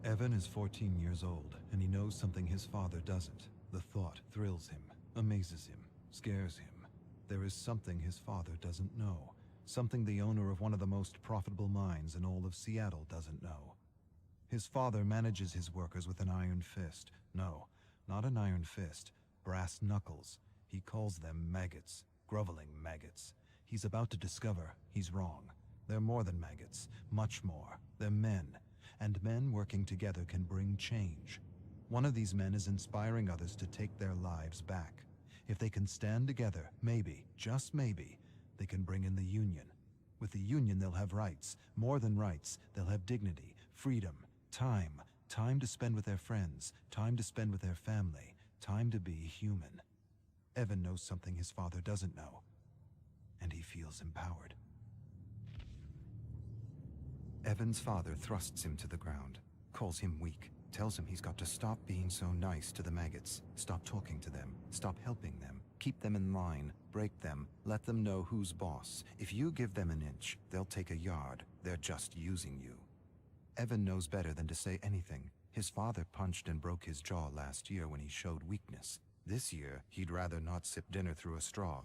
Evan is 14 years old, and he knows something his father doesn't. The thought thrills him, amazes him, scares him. There is something his father doesn't know, something the owner of one of the most profitable mines in all of Seattle doesn't know. His father manages his workers with an iron fist. No, not an iron fist, brass knuckles. He calls them maggots, groveling maggots. He's about to discover he's wrong. They're more than maggots, much more. They're men, and men working together can bring change. One of these men is inspiring others to take their lives back. If they can stand together, maybe, just maybe, they can bring in the union. With the union, they'll have rights. More than rights, they'll have dignity, freedom, time to spend with their friends, time to spend with their family, time to be human. Evan knows something his father doesn't know, and he feels empowered. Evan's father thrusts him to the ground, calls him weak, tells him he's got to stop being so nice to the maggots, stop talking to them, stop helping them, keep them in line, break them, let them know who's boss. If you give them an inch, they'll take a yard. They're just using you. Evan knows better than to say anything. His father punched and broke his jaw last year when he showed weakness. This year, he'd rather not sip dinner through a straw.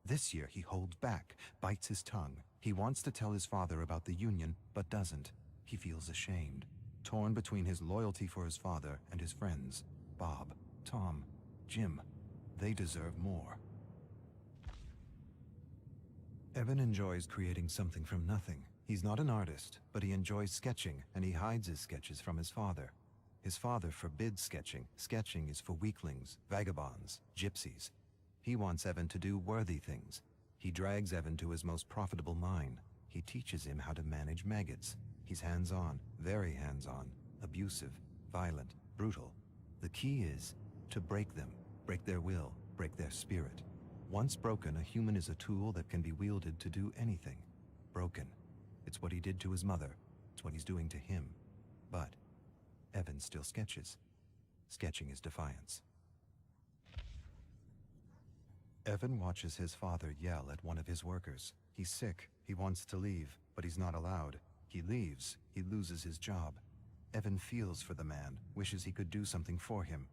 This year, he holds back, bites his tongue. He wants to tell his father about the union, but doesn't. He feels ashamed, torn between his loyalty for his father and his friends. Bob, Tom, Jim, they deserve more. Evan enjoys creating something from nothing. He's not an artist, but he enjoys sketching, and he hides his sketches from his father. His father forbids sketching. Sketching is for weaklings, vagabonds, gypsies. He wants Evan to do worthy things. He drags Evan to his most profitable mine. He teaches him how to manage maggots. He's hands-on, very hands-on, abusive, violent, brutal. The key is to break them, break their will, break their spirit. Once broken, a human is a tool that can be wielded to do anything. Broken. It's what he did to his mother. It's what he's doing to him. But Evan still sketches. Sketching is defiance. Evan watches his father yell at one of his workers. He's sick. He wants to leave, but he's not allowed. He leaves. He loses his job. Evan feels for the man, wishes he could do something for him.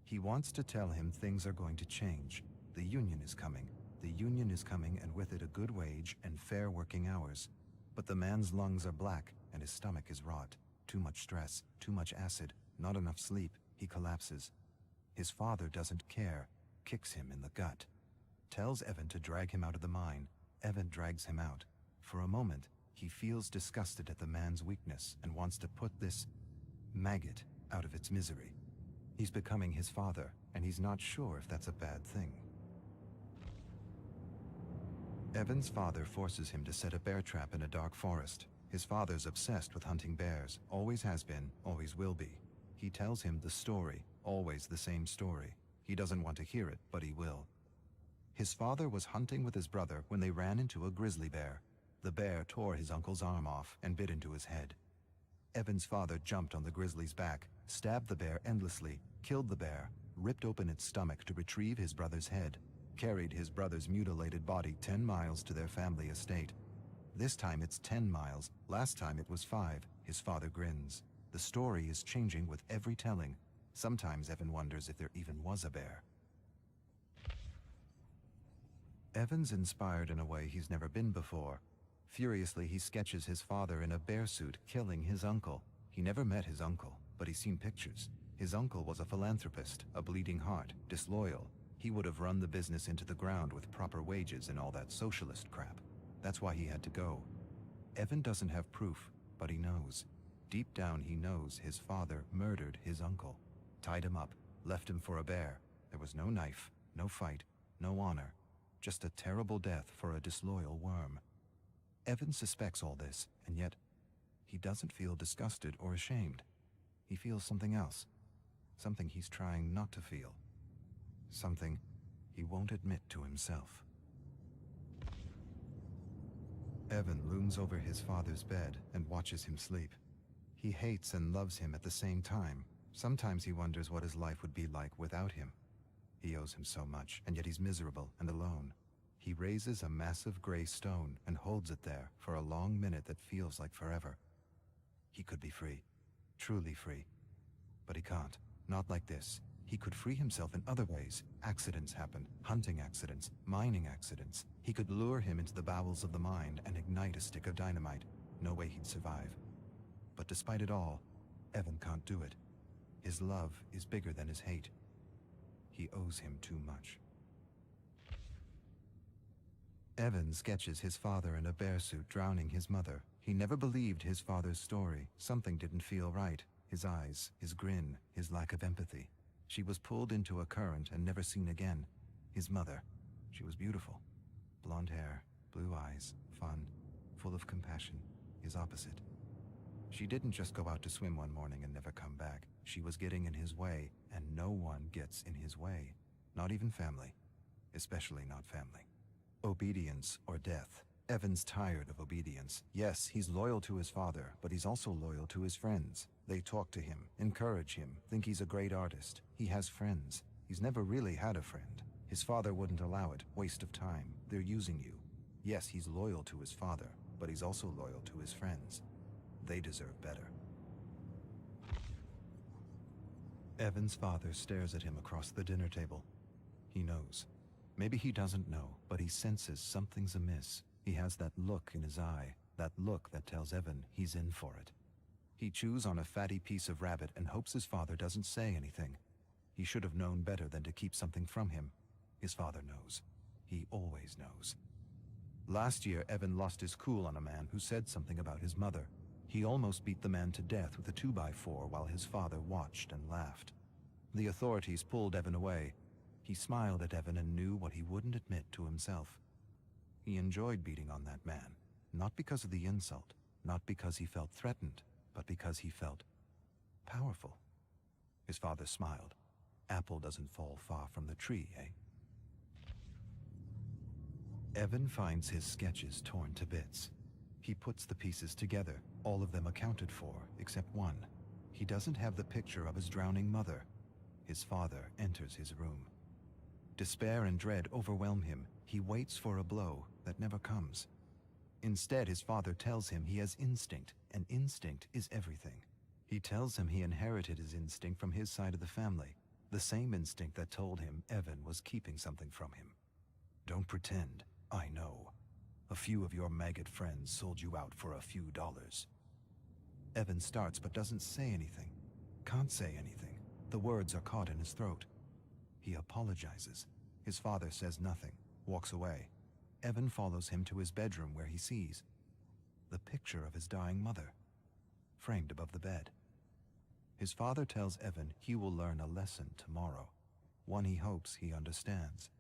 He wants to tell him things are going to change. The union is coming. The union is coming, and with it a good wage and fair working hours. But the man's lungs are black and his stomach is rot. Too much stress, too much acid, not enough sleep. He collapses. His father doesn't care, kicks him in the gut. Tells Evan to drag him out of the mine. Evan drags him out. For a moment, he feels disgusted at the man's weakness and wants to put this maggot out of its misery. He's becoming his father, and he's not sure if that's a bad thing. Evan's father forces him to set a bear trap in a dark forest. His father's obsessed with hunting bears, always has been, always will be. He tells him the story, always the same story. He doesn't want to hear it, but he will. His father was hunting with his brother when they ran into a grizzly bear. The bear tore his uncle's arm off and bit into his head. Evan's father jumped on the grizzly's back, stabbed the bear endlessly, killed the bear, ripped open its stomach to retrieve his brother's head, carried his brother's mutilated body 10 miles to their family estate. This time it's 10 miles, last time it was 5, his father grins. The story is changing with every telling. Sometimes Evan wonders if there even was a bear. Evan's inspired in a way he's never been before. Furiously, he sketches his father in a bear suit killing his uncle. He never met his uncle, but he's seen pictures. His uncle was a philanthropist, a bleeding heart, disloyal. He would have run the business into the ground with proper wages and all that socialist crap. That's why he had to go. Evan doesn't have proof, but he knows. Deep down he knows his father murdered his uncle. Tied him up, left him for a bear. There was no knife, no fight, no honor. Just a terrible death for a disloyal worm. Evan suspects all this, and yet he doesn't feel disgusted or ashamed. He feels something else. Something he's trying not to feel. Something he won't admit to himself. Evan looms over his father's bed and watches him sleep. He hates and loves him at the same time. Sometimes he wonders what his life would be like without him. He owes him so much, and yet he's miserable and alone. He raises a massive gray stone and holds it there for a long minute that feels like forever. He could be free. truly free. But he can't. Not like this. He could free himself in other ways. Accidents happen. Hunting accidents, mining accidents. He could lure him into the bowels of the mine and ignite a stick of dynamite. No way he'd survive. But despite it all, Evan can't do it. His love is bigger than his hate. He owes him too much. Evan sketches his father in a bear suit drowning his mother. He never believed his father's story. Something didn't feel right. His eyes, his grin, his lack of empathy. She was pulled into a current and never seen again. His mother. She was beautiful. Blonde hair, blue eyes, fun, full of compassion. His opposite. She didn't just go out to swim one morning and never come back. She was getting in his way, and no one gets in his way. Not even family. Especially not family. Obedience or death. Evan's tired of obedience. Yes, he's loyal to his father, but he's also loyal to his friends. They talk to him, encourage him, think he's a great artist. He has friends. He's never really had a friend. His father wouldn't allow it. Waste of time. They're using you. Yes, he's loyal to his father, but he's also loyal to his friends. They deserve better. Evan's father stares at him across the dinner table. He knows. Maybe he doesn't know, but he senses something's amiss. He has that look in his eye, that look that tells Evan he's in for it. He chews on a fatty piece of rabbit and hopes his father doesn't say anything. He should have known better than to keep something from him. His father knows. He always knows. Last year, Evan lost his cool on a man who said something about his mother. He almost beat the man to death with a 2x4 while his father watched and laughed. The authorities pulled Evan away. He smiled at Evan and knew what he wouldn't admit to himself. He enjoyed beating on that man, not because of the insult, not because he felt threatened, but because he felt powerful. His father smiled. Apple doesn't fall far from the tree, eh? Evan finds his sketches torn to bits. He puts the pieces together, all of them accounted for, except one. He doesn't have the picture of his drowning mother. His father enters his room. Despair and dread overwhelm him. He waits for a blow that never comes. Instead, his father tells him he has instinct, and instinct is everything. He tells him he inherited his instinct from his side of the family, the same instinct that told him Evan was keeping something from him. Don't pretend. I know. A few of your maggot friends sold you out for a few dollars. Evan starts but doesn't say anything. Can't say anything. The words are caught in his throat. He apologizes. His father says nothing, walks away. Evan follows him to his bedroom where he sees the picture of his dying mother, framed above the bed. His father tells Evan he will learn a lesson tomorrow, one he hopes he understands.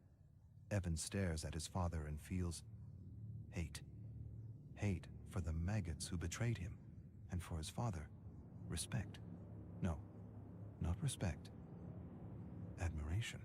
Evan stares at his father and feels hate. Hate for the maggots who betrayed him, and for his father, respect. No, not respect. Admiration.